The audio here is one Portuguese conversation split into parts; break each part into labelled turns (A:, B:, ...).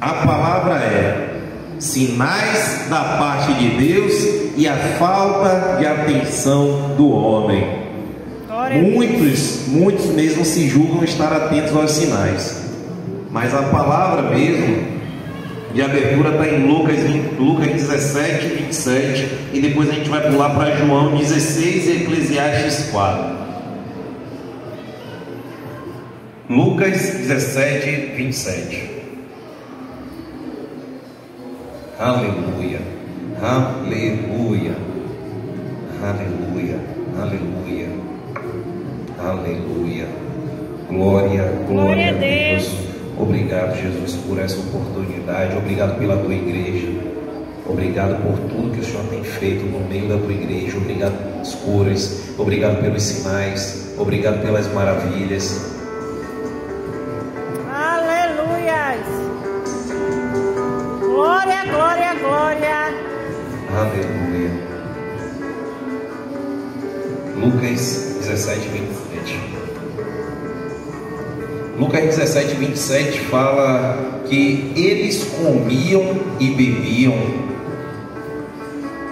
A: A palavra é sinais da parte de Deus e a falta de atenção do homem. Muitos mesmo se julgam estar atentos aos sinais, mas a palavra mesmo de abertura está em Lucas 17, 27, e depois a gente vai pular para João 16 e Eclesiastes 4. Lucas 17, 27. Aleluia, aleluia, aleluia, aleluia, aleluia. Glória a Deus. Obrigado, Jesus, por essa oportunidade. Obrigado pela tua igreja. Obrigado por tudo que o Senhor tem feito no meio da tua igreja. Obrigado pelas curas. Obrigado pelos sinais. Obrigado pelas maravilhas.
B: Aleluia. Glória, glória, glória.
A: Aleluia. Lucas 17, 27. Lucas 17, 27 fala que eles comiam e bebiam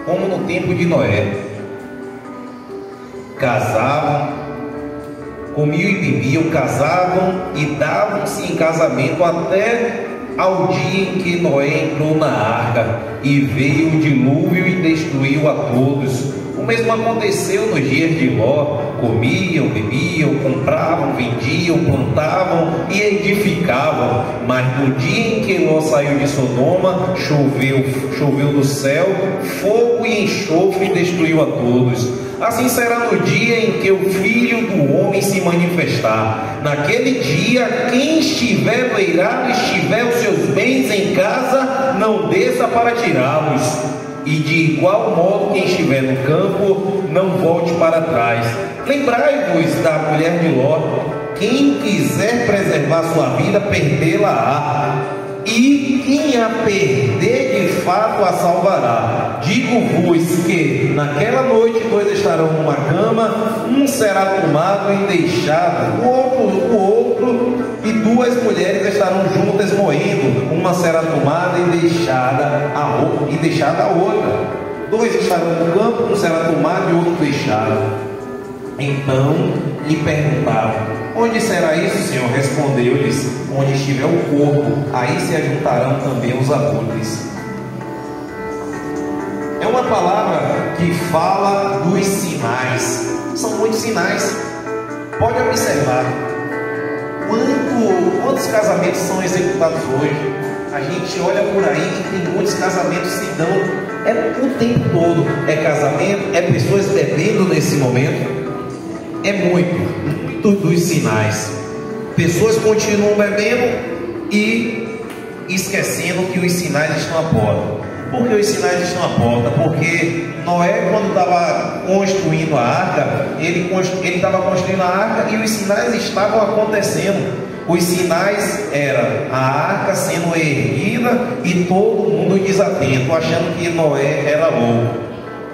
A: como no tempo de Noé. Casavam, comiam e bebiam, casavam e davam-se em casamento até ao dia em que Noé entrou na arca e veio o dilúvio e destruiu a todos. O mesmo aconteceu nos dias de Ló. Comiam, bebiam, compravam, vendiam, plantavam e edificavam. Mas no dia em que Ló saiu de Sodoma, choveu do céu fogo e enxofre e destruiu a todos. Assim será no dia em que o Filho do Homem se manifestar. Naquele dia, quem estiver no eirado, estiver os seus bens em casa, não desça para tirá-los. E de igual modo, quem estiver no campo, não volte para trás. Lembrai-vos da mulher de Ló. Quem quiser preservar sua vida, perdê-la-á. E quem a perder, de fato a salvará. Digo-vos que naquela noite dois estarão numa cama, um será tomado e deixado, o outro, e duas mulheres estarão juntas moendo, uma será tomada e deixada a outra. Dois estarão no campo, um será tomado e outro deixado. Então lhe perguntaram: onde será isso, Senhor? Respondeu-lhes: onde estiver o corpo, aí se ajuntarão também os abutres. É uma palavra que fala dos sinais. São muitos sinais. Pode observar quantos casamentos são executados hoje. A gente olha por aí e tem muitos casamentos se dão o tempo todo. É casamento, é pessoas bebendo nesse momento. É muito dos sinais. Pessoas continuam bebendo e esquecendo que os sinais estão à porta. Por que os sinais estão à porta? Porque Noé, quando estava construindo a arca, ele estava construindo a arca e os sinais estavam acontecendo. Os sinais eram a arca sendo erguida e todo mundo desatento, achando que Noé era louco.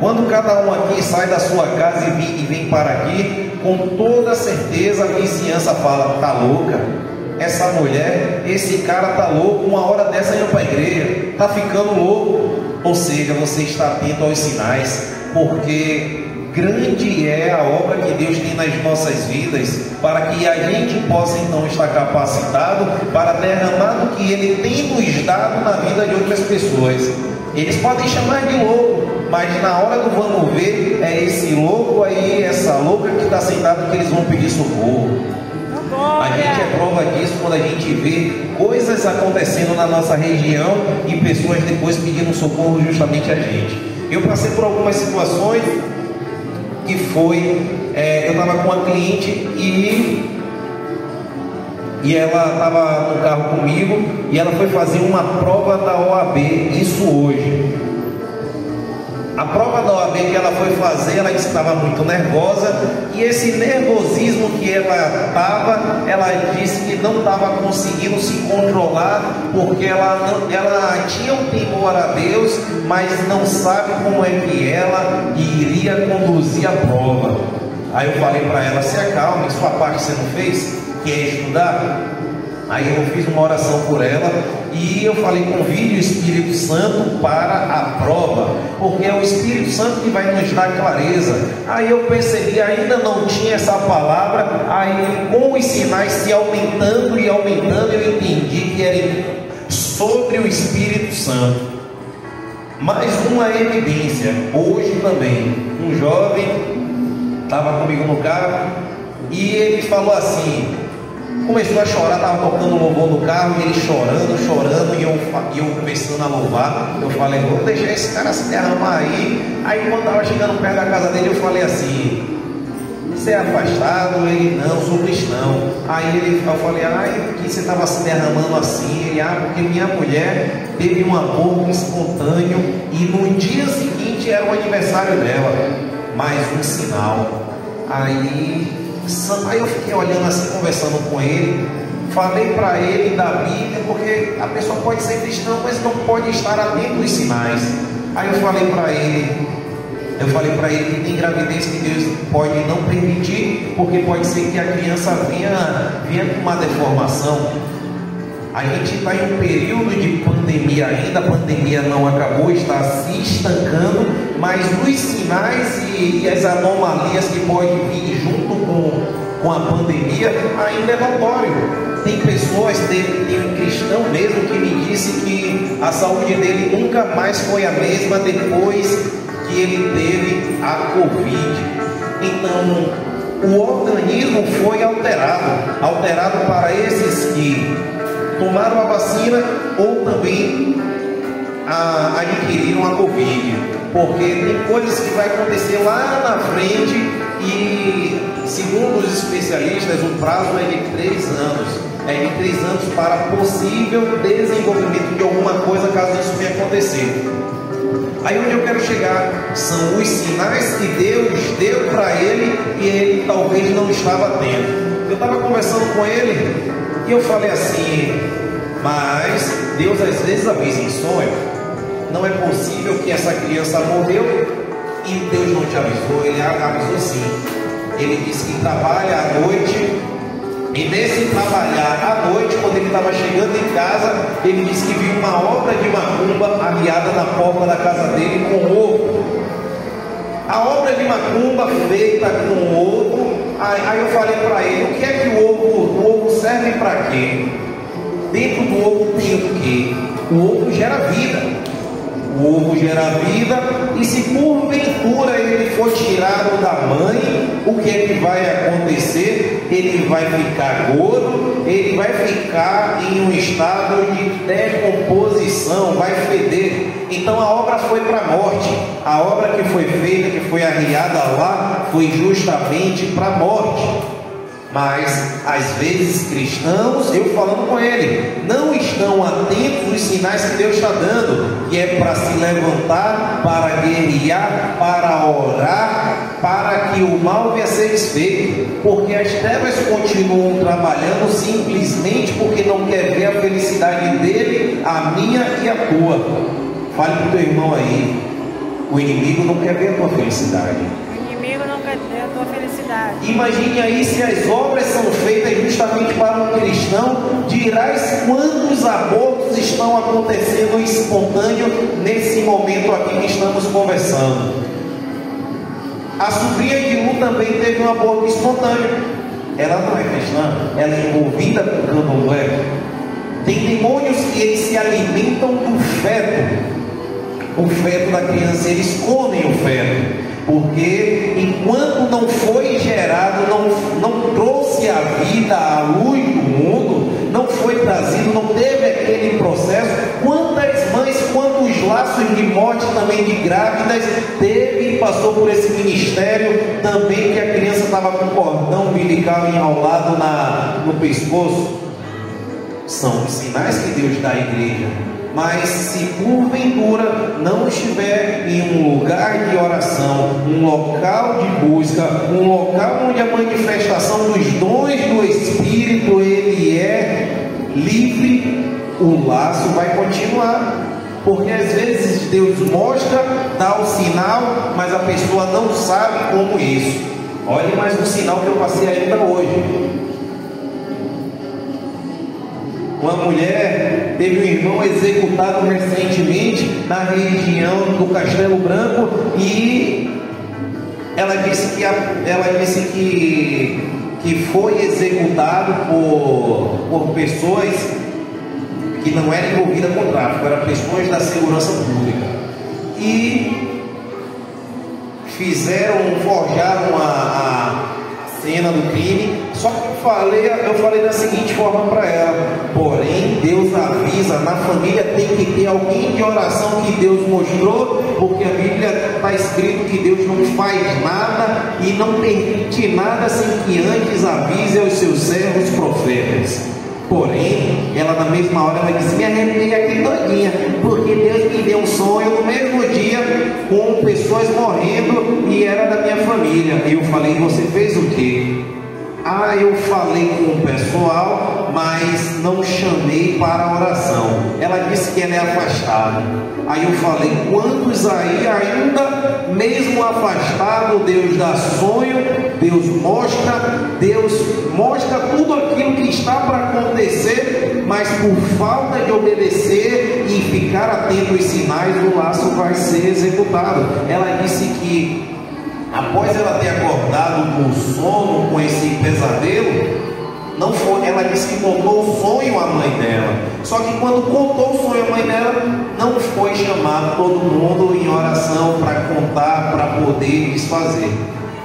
A: Quando cada um aqui sai da sua casa e vem para aqui, com toda certeza a vizinhança fala: tá louca? Essa mulher, esse cara tá louco, uma hora dessa indo para a igreja, tá ficando louco. Ou seja, você está atento aos sinais, porque grande é a obra que Deus tem nas nossas vidas, para que a gente possa então estar capacitado para derramar o que Ele tem nos dado na vida de outras pessoas. Eles podem chamar de louco, mas na hora do vamos ver, é esse louco aí, essa louca que está sentada, que eles vão pedir socorro. A gente é prova disso quando a gente vê coisas acontecendo na nossa região e pessoas depois pedindo socorro justamente a gente. Eu passei por algumas situações que foi, eu estava com uma cliente e ela estava no carro comigo e ela foi fazer uma prova da OAB, isso hoje. A prova da OAB que ela foi fazer, ela disse que estava muito nervosa, e esse nervosismo que ela estava, ela disse que não estava conseguindo se controlar, porque ela tinha um temor a Deus, mas não sabe como é que ela iria conduzir a prova. Aí eu falei para ela: se acalme, sua parte você não fez, que é estudar. Aí eu fiz uma oração por ela e eu falei: convide o Espírito Santo para a prova, porque é o Espírito Santo que vai nos dar clareza. Aí eu percebi, ainda não tinha essa palavra, aí com os sinais se aumentando e aumentando, eu entendi que era sobre o Espírito Santo. Mais uma evidência, hoje também, um jovem estava comigo no carro e ele falou assim, começou a chorar, estava tocando louvor no carro e ele chorando, e eu começando a louvar. Eu falei: vou deixar esse cara se derramar aí. Aí quando estava chegando perto da casa dele, eu falei assim: você é afastado? Ele: não, sou cristão. Aí eu falei: por que você estava se derramando assim? Ele: porque minha mulher teve um aborto espontâneo e no dia seguinte era o aniversário dela. Mais um sinal. Aí eu fiquei olhando assim, conversando com ele. Falei para ele da Bíblia, porque a pessoa pode ser cristã, mas não pode estar atento aos sinais. Aí eu falei para ele que tem gravidez que Deus pode não permitir, porque pode ser que a criança venha com uma deformação. A gente está em um período de pandemia ainda, a pandemia não acabou, está se estancando, mas os sinais e as anomalias que podem vir junto com a pandemia ainda é notório. Tem pessoas, tem um cristão mesmo que me disse que a saúde dele nunca mais foi a mesma depois que ele teve a Covid. Então o organismo foi alterado para esses que tomaram a vacina ou também adquiriram a Covid, porque tem coisas que vai acontecer lá na frente e, segundo os especialistas, o prazo é de 3 anos. É de 3 anos para possível desenvolvimento de alguma coisa, caso isso venha acontecer. Aí onde eu quero chegar são os sinais que Deus deu para ele e ele talvez não estava atento. Eu estava conversando com ele e eu falei assim: mas Deus às vezes avisa em sonho. Não é possível que essa criança morreu e Deus não te avisou. Ele avisou sim. Ele disse que trabalha à noite, e nesse trabalhar à noite, quando ele estava chegando em casa, ele disse que viu uma obra de macumba arriada na porta da casa dele com ovo. A obra de macumba feita com ovo. Aí eu falei para ele: o que é que o ovo serve para quê? Dentro do ovo tem o quê? O ovo gera vida. O ovo gera vida, e se porventura ele for tirado da mãe, o que é que vai acontecer? Ele vai ficar gordo, ele vai ficar em um estado de decomposição, vai feder. Então a obra foi para a morte. A obra que foi feita, que foi arriada lá, foi justamente para a morte. Mas às vezes cristãos, eu falando com ele, não estão atentos aos sinais que Deus está dando, e é para se levantar, para guerrear, para orar, para que o mal venha ser desfeito, porque as trevas continuam trabalhando simplesmente porque não quer ver a felicidade dele, a minha e a tua. Fale para o teu irmão aí: o inimigo não quer ver a tua felicidade. Imagine aí se as obras são feitas justamente para um cristão. Dirás quantos abortos estão acontecendo espontâneo nesse momento aqui que estamos conversando. A sobrinha de Lu também teve um aborto espontâneo. Ela não é cristã, ela é envolvida com candomblé. Tem demônios que eles se alimentam do feto. O feto da criança, eles comem o feto, porque enquanto não foi gerado, não trouxe a vida à luz do mundo, não foi trazido, não teve aquele processo. Quantas mães, quantos laços de morte também de grávidas teve e passou por esse ministério também, que a criança estava com cordão umbilical enrolado no pescoço. São os sinais que Deus dá à igreja. Mas se porventura não estiver em um lugar de oração, um local de busca, um local onde a manifestação dos dons do Espírito ele é livre, o laço vai continuar. Porque às vezes Deus mostra, dá o sinal, mas a pessoa não sabe como isso. Olhe mais um sinal que eu passei ainda hoje. Uma mulher teve um irmão executado recentemente na região do Castelo Branco e ela disse que foi executado por pessoas que não eram envolvidas com tráfico, eram pessoas da segurança pública. E forjaram a cena do crime. Só que eu falei da seguinte forma para ela: porém, Deus avisa, na família tem que ter alguém de oração que Deus mostrou, porque a Bíblia está escrito que Deus não faz nada e não permite nada sem que antes avise aos seus servos profetas. Porém, ela na mesma hora ela disse: me arrepiei aqui todinha, porque Deus me deu um sonho no mesmo dia com pessoas morrendo e era da minha família. E eu falei: você fez o quê? Ah, eu falei com o pessoal, mas não chamei para a oração. Ela disse que ela é afastada. Aí eu falei: quantos aí ainda, mesmo afastado, Deus dá sonho, Deus mostra tudo aquilo que está para acontecer, mas por falta de obedecer e ficar atento aos sinais, o laço vai ser executado. Ela disse que após ela ter acordado com sono, com esse pesadelo, não foi, ela disse que contou o sonho à mãe dela. Só que quando contou o sonho à mãe dela, não foi chamado todo mundo em oração para contar, para poder desfazer.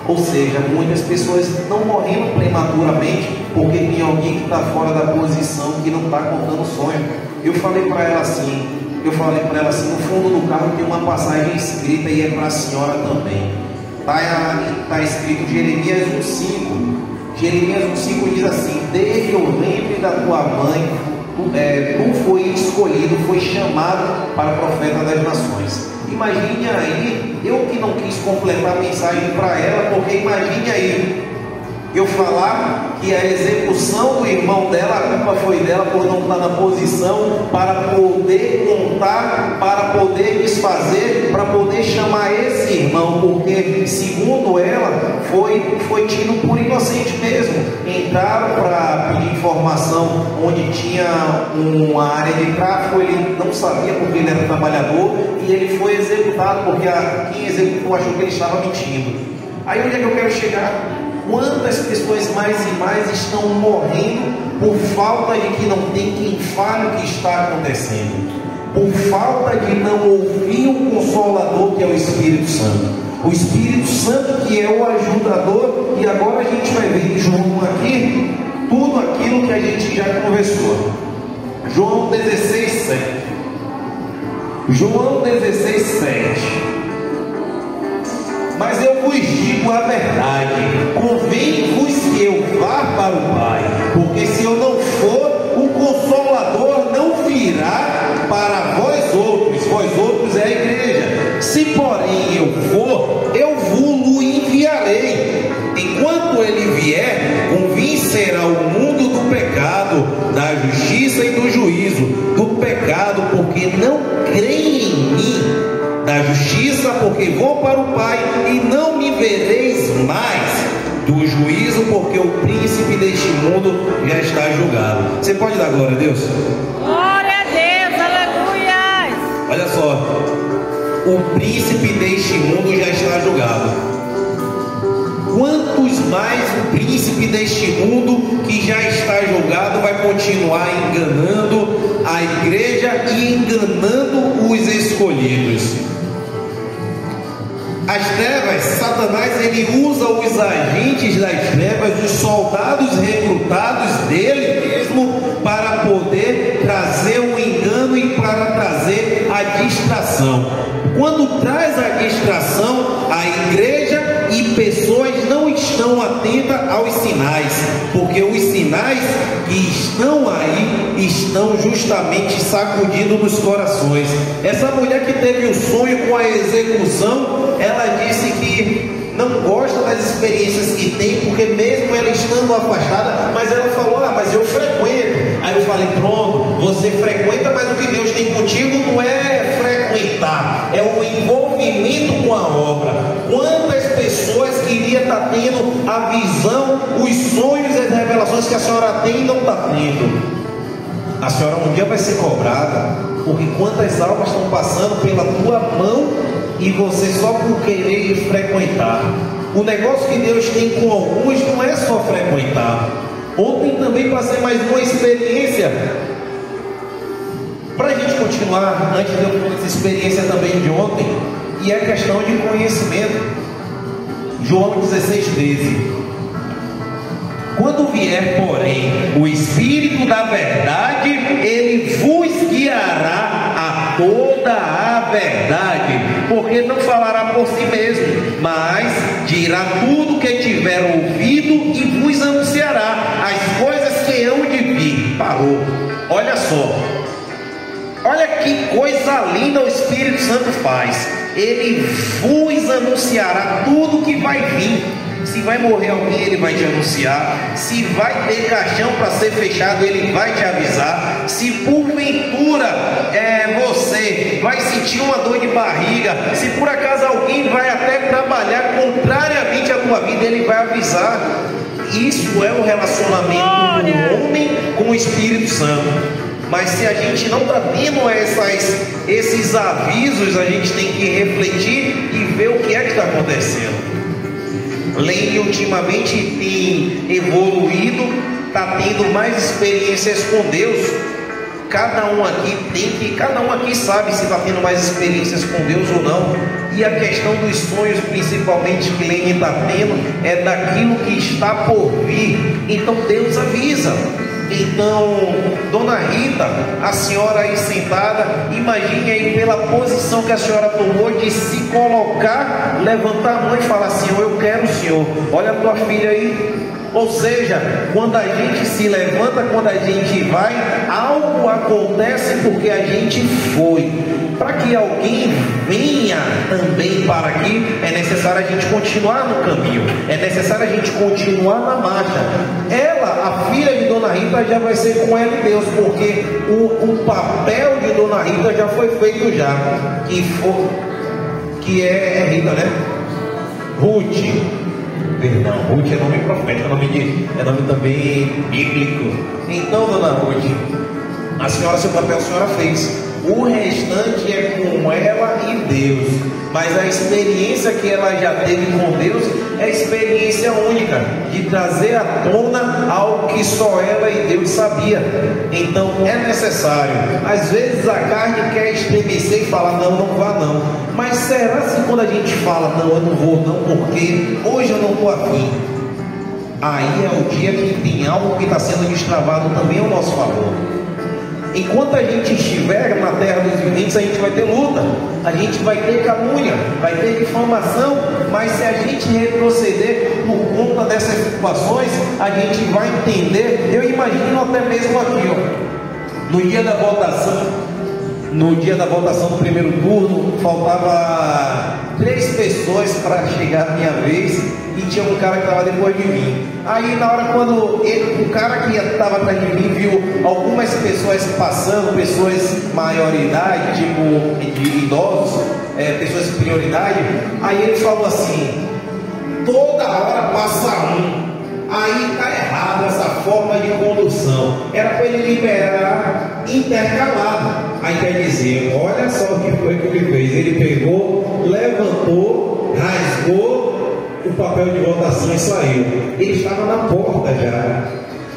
A: Ou seja, muitas pessoas estão morrendo prematuramente porque tem alguém que está fora da posição, que não está contando o sonho. Eu falei para ela assim, no fundo do carro tem uma passagem escrita e é para a senhora também. Está escrito Jeremias 1,5. Jeremias 1,5 diz assim: desde o ventre da tua mãe, tu foi escolhido, foi chamado para profeta das nações. Imagine aí, eu que não quis completar a mensagem para ela, porque imagine aí, eu falar que a execução do irmão dela, a culpa foi dela por não estar na posição para poder contar, para poder desfazer, para poder chamar esse irmão, porque segundo ela foi tido por inocente mesmo. Entraram para pedir informação onde tinha uma área de tráfico, ele não sabia porque ele era trabalhador e ele foi executado porque quem executou achou que ele estava mentindo. Aí onde é que eu quero chegar? Quantas pessoas mais e mais estão morrendo por falta de que não tem quem fale o que está acontecendo, por falta de não ouvir o Consolador, que é o Espírito Santo. O Espírito Santo que é o ajudador. E agora a gente vai ver em João aqui tudo aquilo que a gente já conversou. João 16:7. João 16:7. Mas eu vos digo a verdade, convém-vos que eu vá para o Pai, porque se eu não for, o Consolador não virá para vós outros é a igreja. Se porém eu for, eu vos enviarei. Enquanto ele vier, convencerá o mundo do pecado, da justiça e do juízo. Do pecado, porque não creem em mim; da justiça, porque vou para o Pai e não me vereis mais; do juízo, porque o príncipe deste mundo já está julgado. Você pode dar glória a Deus?
B: Glória a Deus, aleluia.
A: Olha só, o príncipe deste mundo já está julgado. Quantos mais o príncipe deste mundo que já está julgado vai continuar enganando a igreja e enganando os escolhidos? As trevas, Satanás, ele usa os agentes das trevas, os soldados recrutados dele mesmo, para poder trazer o engano e para trazer a distração. Quando traz a distração, a igreja e pessoas não estão atentas aos sinais, porque os sinais que estão aí estão justamente sacudindo nos corações. Essa mulher que teve o sonho com a execução, ela disse que não gosta das experiências que tem, porque mesmo ela estando afastada, mas ela falou: mas eu frequento. Aí eu falei: pronto, você frequenta, mas o que Deus tem contigo não é frequentar, é o envolvimento com a obra. Quantas pessoas queriam estar tendo a visão, os sonhos e as revelações que a senhora tem e não está tendo? A senhora um dia vai ser cobrada, porque quantas almas estão passando pela tua mão e você só por querer frequentar. O negócio que Deus tem com alguns não é só frequentar. Ontem também passei mais uma experiência. Para a gente continuar, antes de eu falar dessa experiência também de ontem, e é questão de conhecimento. João 16:13. Quando vier, porém, o Espírito da verdade, ele vos guiará a toda a verdade, porque não falará por si mesmo, mas dirá tudo que tiver ouvido e vos anunciará as coisas que hão de vir. Parou. Olha só. Olha que coisa linda o Espírito Santo faz. Ele vos anunciará tudo que vai vir. Se vai morrer alguém, ele vai te anunciar. Se vai ter caixão para ser fechado, ele vai te avisar. Se porventura você vai sentir uma dor de barriga, se por acaso alguém vai até trabalhar contrariamente à tua vida, ele vai avisar. Isso é o relacionamento do homem com o Espírito Santo. Mas se a gente não está tendo esses avisos, a gente tem que refletir e ver o que é que está acontecendo. Lene ultimamente tem evoluído, está tendo mais experiências com Deus. Cada um aqui sabe se está tendo mais experiências com Deus ou não. E a questão dos sonhos, principalmente, que Lene está tendo, é daquilo que está por vir. Então Deus avisa. Então, Dona Rita, a senhora aí sentada, imagine aí pela posição que a senhora tomou de se colocar, levantar a mão e falar: Senhor, eu quero o Senhor, olha a tua filha aí. Ou seja, quando a gente se levanta, quando a gente vai, algo acontece porque a gente foi. Para que alguém venha também para aqui, é necessário a gente continuar no caminho, é necessário a gente continuar na marcha. Ela, a filha de Dona Rita, já vai ser com ela e Deus, porque o papel de Dona Rita já foi feito já, que é Rita, né? Ruth. Perdão, Ruth é nome profético, é nome também bíblico. Então, Dona Ruth, a senhora, seu papel a senhora fez. O restante é com ela e Deus. Mas a experiência que ela já teve com Deus é experiência única, de trazer à tona algo que só ela e Deus sabia. Então é necessário. Às vezes a carne quer estremecer e falar: não, não vá não. Mas será que quando a gente fala: não, eu não vou não, porque hoje eu não estou afim, aí é o dia que tem algo que está sendo destravado também ao nosso favor. Enquanto a gente estiver na terra dos viventes, a gente vai ter luta, a gente vai ter calúnia, vai ter difamação, mas se a gente retroceder por conta dessas situações, a gente vai entender. Eu imagino até mesmo aqui, ó, no dia da votação do primeiro turno, faltava 3 pessoas para chegar a minha vez, e tinha um cara que estava depois de mim. Aí na hora quando o cara que estava atrás de mim viu algumas pessoas passando, pessoas maioridade, tipo de idosos, pessoas de prioridade, aí ele falou assim: toda hora passa um. Aí está errado essa forma de condução. Era para ele liberar intercalado. Aí quer dizer, olha só o que foi que ele fez. Ele pegou, levantou, rasgou o papel de votação e saiu. Ele estava na porta já.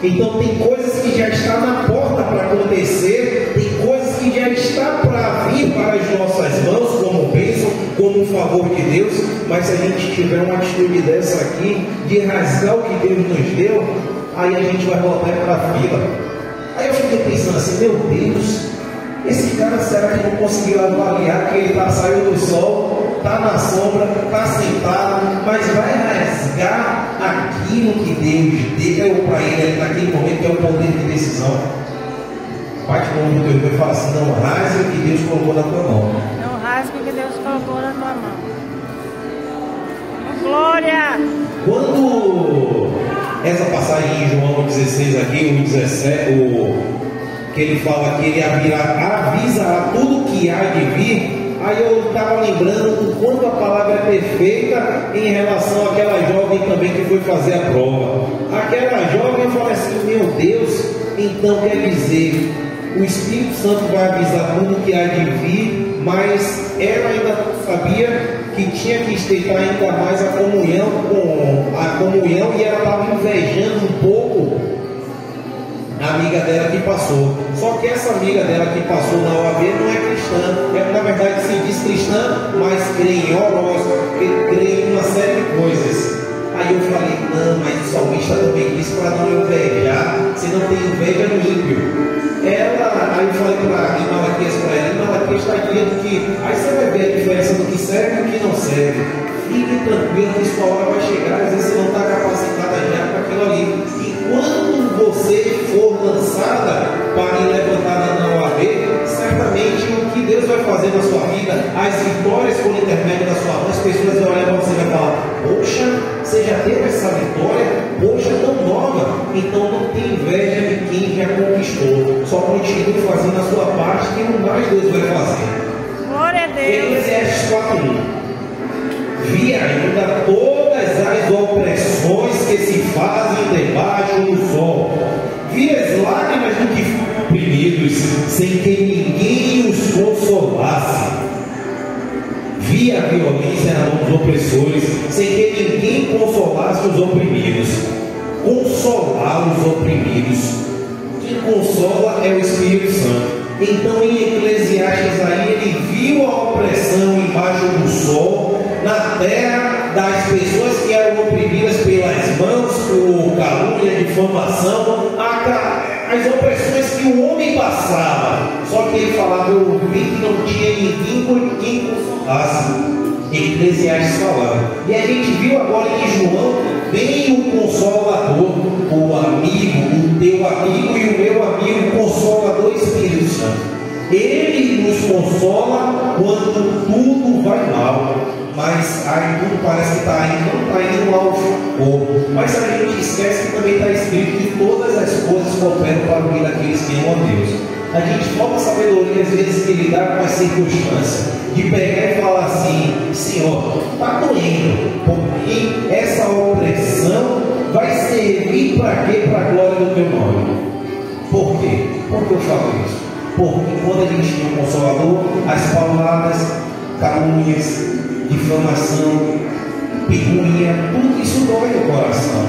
A: Então tem coisas que já estão na porta para acontecer, tem coisas que já está para vir para as nossas mãos como bênção, como um favor de Deus. Mas se a gente tiver uma atitude dessa aqui, de rasgar o que Deus nos deu, aí a gente vai voltar para a fila. Aí eu fiquei pensando assim: meu Deus, esse cara, será que não conseguiu avaliar que ele saiu do sol, está na sombra, está sentado, mas vai rasgar aquilo que Deus deu para ele naquele momento, que é o poder de decisão? Bate com o teu e fala assim: não rasgue o que Deus colocou na tua mão.
B: Não rasgue o que Deus colocou na tua mão. Glória!
A: Quando essa passagem em João 16 aqui, o 17, que ele fala que ele avisará tudo que há de vir, aí eu estava lembrando o quanto a palavra é perfeita em relação àquela jovem também que foi fazer a prova. Aquela jovem fala assim: meu Deus, então quer dizer o Espírito Santo vai avisar tudo que há de vir, mas ela ainda não sabia que tinha que estreitar ainda mais a comunhão, e ela estava invejando um pouco a amiga dela que passou. Só que essa amiga dela que passou na OAB não é cristã, na verdade se diz cristã, mas crê em horóscopo, crê em uma série de coisas. Aí eu falei, não, mas o salmista também disse para não invejar, se não tem inveja no ímpio. Aí eu falei para Malaquias, Malaquias está dizendo que aí você vai ver a diferença do que serve e do que não serve. Fique tranquilo que sua hora vai chegar, às vezes você não está capacitada já para aquilo ali. Enquanto você for lançada para ir levantada na OAB, certamente o que Deus vai fazer na sua vida, as vitórias por intermédio da sua mão, as pessoas vão olhar para você e vai falar, poxa, você já teve essa vitória? Poxa, tão nova. Então não tem inveja de quem já conquistou. Só continue fazendo a sua parte, que no mais Deus vai fazer.
B: Glória a Deus.
A: Eclesiastes 4:1. Vi ainda todas as opressões que se fazem debaixo do sol. Vi as lágrimas do que foram oprimidos, sem que ninguém os consolasse. Vi a violência na mão dos opressores, sem que ninguém consolasse os oprimidos. Consolar os oprimidos. Quem consola é o Espírito Santo. Então em Eclesiastes aí ele viu a opressão embaixo do sol, na terra das pessoas que eram oprimidas pelas mãos, por calúnia, difamação, as opressões que o homem passava. Só que ele falava, eu vi que não tinha ninguém por quem consolasse. Eclesiastes falava. E a gente viu agora que João vem o Consolador, o amigo, o teu amigo e o meu amigo, o Consolador Espírito Santo. Ele nos consola quando tudo vai mal. Mas aí tudo parece que está indo, não está indo ao favor. Mas a gente esquece que também está escrito que todas as coisas cooperam para o bem daqueles que amam a Deus. A gente falta sabedoria às vezes de lidar com as circunstâncias, de pegar e falar assim, Senhor, está doendo, porque essa opressão vai servir para quê? Para a glória do teu nome. Por quê? Por que eu falo isso? Porque quando a gente tem um Consolador, as palavras, calúnias, difamação, picuinha, tudo isso dói no coração.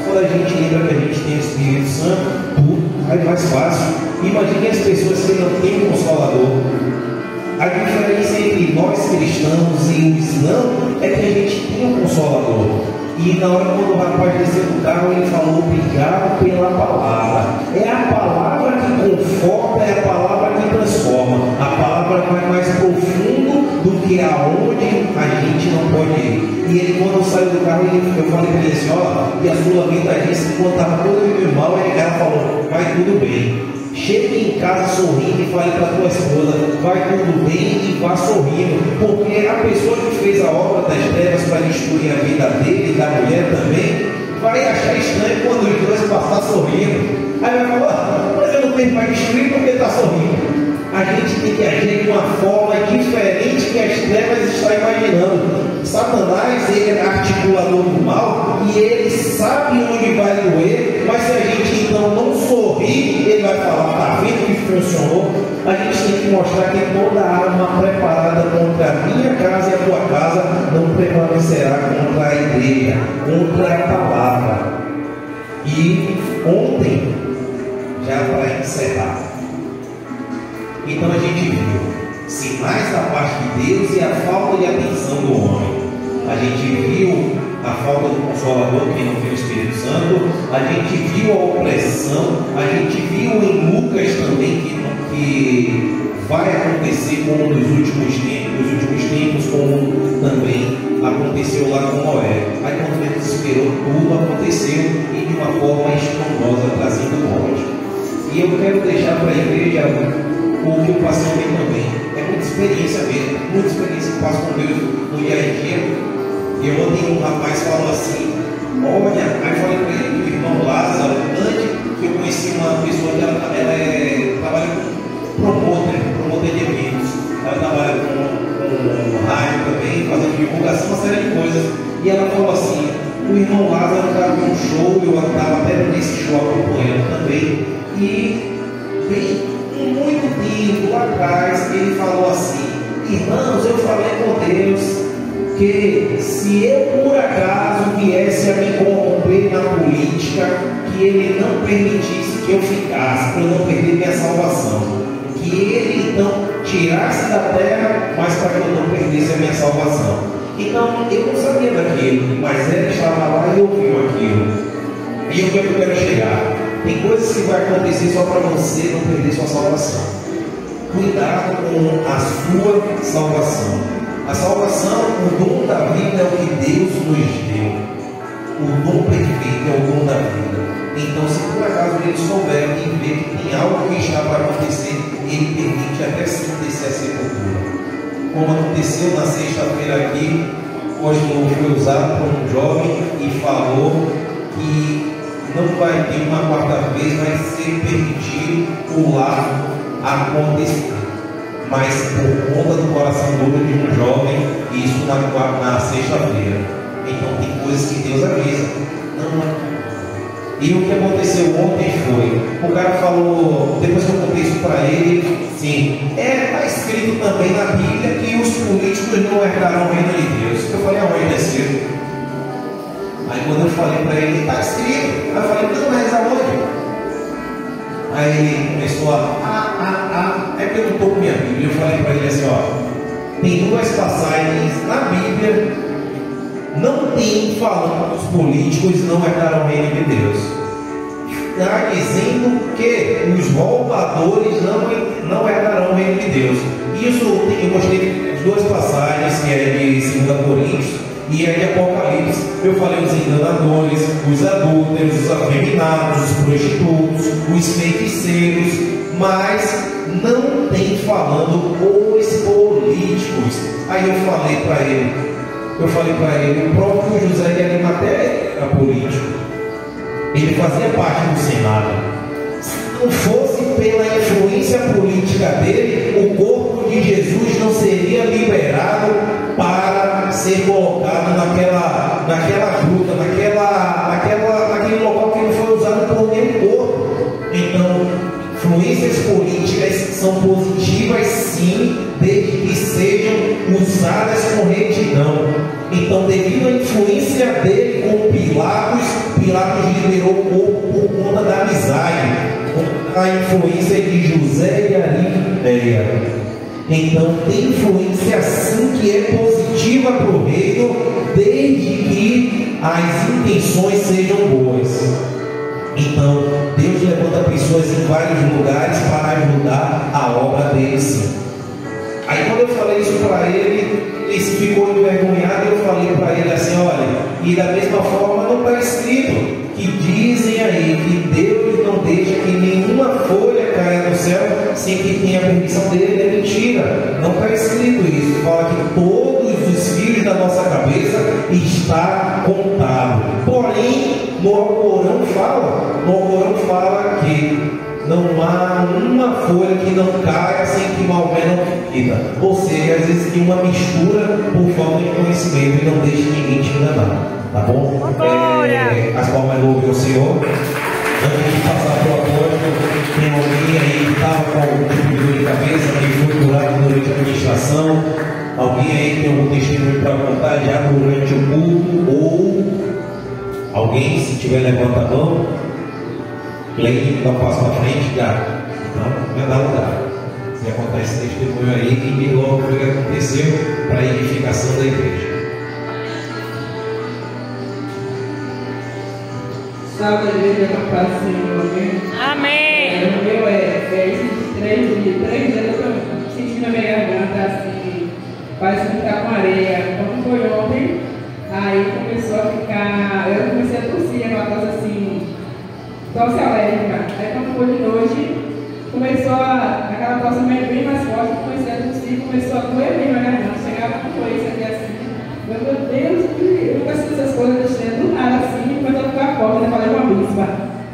A: Quando a gente lembra que a gente tem o Espírito Santo, tudo é mais fácil. Imagine as pessoas que não têm um Consolador. A diferença entre nós cristãos e os não é que a gente tem um Consolador. E na hora quando o rapaz desceu do carro, ele falou, obrigado pela palavra. É a palavra que conforta, é a palavra que transforma. A palavra vai mais profundo do que aonde a gente não pode ir. E ele, quando saiu do carro, eu falei para ele assim, ó, e a fulanita disse que quando estava todo mundo mal, ela falou, vai tudo bem. Chegue em casa sorrindo e fale para a tua esposa, vai tudo bem e vá sorrindo, porque a pessoa que fez a obra das trevas para destruir a vida dele e da mulher também, vai achar estranho quando os dois passar sorrindo. Aí vai falar, mas eu não tenho mais destruir porque está sorrindo. A gente tem que agir de uma forma diferente que as trevas estão imaginando. Satanás, ele é articulador do mal e ele sabe onde vai doer, mas se a gente então não sorrir, ele vai falar, está vendo que funcionou? A gente tem que mostrar que toda arma preparada contra a minha casa e a tua casa não prevalecerá contra a igreja, contra a palavra. E ontem, já para encerrar, então a gente viu sinais da parte de Deus e a falta de atenção do homem. A gente viu a falta do Consolador, que não tem o Espírito Santo. A gente viu a opressão. A gente viu em Lucas também que vai acontecer como nos últimos tempos, como também aconteceu lá com Noé. Aí quando Deus esperou, tudo aconteceu e de uma forma estrondosa, trazendo morte. E eu quero deixar para a igreja o que eu passei também. É muita experiência mesmo, muita experiência que eu passo com Deus no dia a dia. E eu ontem um rapaz falou assim, olha, aí eu falei para ele que o irmão Lázaro, antes que eu conheci uma pessoa que ela trabalha com promotor de eventos. Ela trabalha com rádio também, fazendo divulgação, uma série de coisas. E ela falou assim, o irmão Lázaro estava em um show, eu estava até nesse show acompanhando também, e veio um atrás, ele falou assim: irmãos, eu falei com Deus que se eu por acaso viesse a me corromper na política, que Ele não permitisse que eu ficasse, para eu não perder minha salvação, que Ele então tirasse da terra, mas para que eu não perdesse a minha salvação. Então eu não sabia daquilo, mas ele estava lá e ouviu aquilo. E o que eu quero chegar? Tem coisas que vai acontecer só para você não perder sua salvação. Cuidado com a sua salvação. A salvação, o dom da vida é o que Deus nos deu. O dom perfeito é o dom da vida. Então, se por acaso ele souber e ver que tem algo que está para acontecer, ele permite até sim descer a sepultura. Como aconteceu na sexta-feira aqui, hoje foi usado por um jovem e falou que não vai ter uma quarta vez, vai ser permitido o lado acontecer. Mas por conta do coração duro de um jovem, isso na sexta-feira. Então tem coisas que Deus avisa. Não. E o que aconteceu ontem foi, o cara falou, depois que eu contei isso para ele, sim, está escrito também na Bíblia que os políticos não herdarão o reino de Deus. Eu falei, aonde é escrito? Aí quando eu falei para ele, está escrito. Aí eu falei, não, mas aonde? Aí ele começou é que eu não estou com minha Bíblia. Eu falei para ele assim, ó, tem duas passagens na Bíblia, não tem falando que os políticos não herdarão o reino de Deus. Está dizendo que os roubadores não herdarão o reino de Deus. Isso eu gostei de duas passagens, que é de 2 Coríntios e é de Apocalipse. Eu falei os enganadores, os adúlteros, os afeminados, os prostitutos, os feiticeiros, mas não tem falando os políticos. Aí eu falei para ele, o próprio José de Arimateia era político. Ele fazia parte do Senado. Se não fosse pela influência política dele, o corpo de Jesus não seria liberado para ser colocado naquela gruta, naquele local que não foi usado por nenhum corpo. Então, influências políticas são positivas sim, desde que sejam usadas com retidão. Então, devido à influência dele com Pilatos liberou o corpo por conta da amizade, com a influência de José de Arimateia. Então, tem influência sim que é positiva para o reino, desde que as intenções sejam boas. Então, Deus levanta pessoas em vários lugares para ajudar a obra dele sim. Aí quando eu falei isso para ele ficou envergonhado. Eu falei para ele assim, olha, e da mesma forma não está escrito que dizem aí que Deus não deixa que nenhuma folha caia no céu sem que tenha a permissão dele. É mentira, não está escrito isso. Fala que todos os fios da nossa cabeça está contado. Porém, no Alcorão fala que não há uma folha que não caia sem que Maomé não quita. Ou seja, às vezes tem uma mistura por falta de conhecimento e não deixa ninguém te enganar. Tá bom? As palmas louvem o Senhor. Antes de passar para o apóstolo, tem alguém aí que estava com algum tipo de dor de cabeça, que foi curado durante a administração. Alguém aí que tem algum testemunho para contar já durante o culto, ou alguém, se tiver, levanta a mão. E aí dá um passo para frente, cara. Então, vai dar lugar. Se contar esse testemunho aí, e me logo o que aconteceu para a edificação da igreja.
C: Salve a igreja com a paz do Senhor.
B: Amém.
C: O meu esses 3 anos eu senti na minha garganta assim, parece que tá com areia. Quando foi ontem, aí começou a ficar, eu comecei a tossir, aquela coisa assim, tosse alérgica. Aí quando foi de noite, começou aquela tosse bem mais forte, comecei a tossir, começou a doer mesmo a garganta, chegava com doença aqui assim. Meu Deus, eu nunca assisti essas coisas do nada assim, começou a ficar forte, eu falei com a bispa.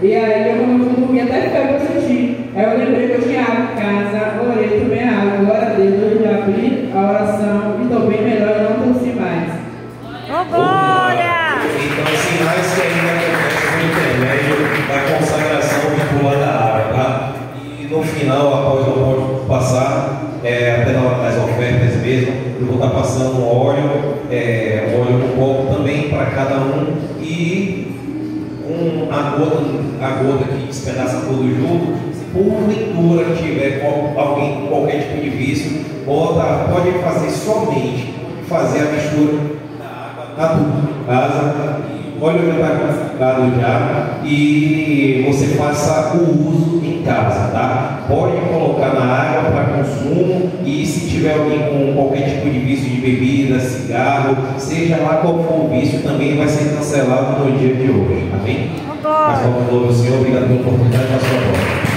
C: E aí eu fui dormir até febre eu senti. Aí eu lembrei que eu tinha água em casa, orei, tomei água, glória a Deus, eu já abri a oração e estou bem melhor, eu não tossi mais.
B: Oh, glória!
A: Então, sinais que ainda acontecem no intermédio da consagração vinculada à água, tá? E no final hora após não pode passar, até na hora das ofertas mesmo, eu vou estar passando um óleo no copo também para cada um e a gota que despedaça tudo junto. Se porventura tiver alguém com qualquer tipo de vício, pode fazer somente a mistura na tua casa. O óleo já está classificado já e você faça o uso em casa, tá? Pode colocar na água para consumo e se tiver alguém com qualquer tipo de vício de bebida, cigarro, seja lá qual for o vício, também vai ser cancelado no dia de hoje, amém? Mas vamos louvar o Senhor, obrigado pela oportunidade da sua voz.